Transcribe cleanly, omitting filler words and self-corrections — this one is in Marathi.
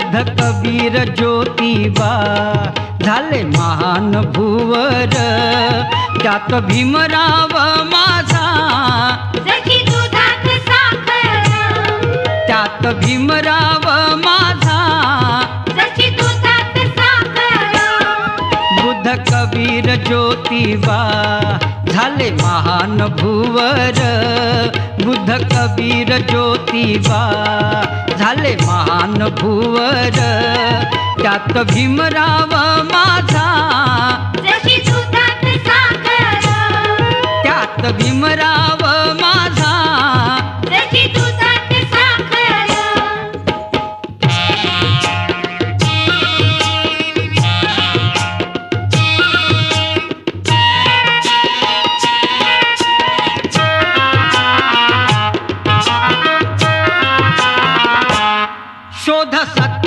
बुध कबीर ज्योतिबा झाले महान भुवर, त्यात भीमराव माझा जशी दुधात साखर, त्यात भीमराव माझा जशी दुधात साखर. बुध कबीर ज्योतिबा झाले महान भुवर, बुध कबीर ज्योतिबा झाले महान भुवर, त्यात भीमराव माझा जशी दुधात साखर, त्यात भीमराव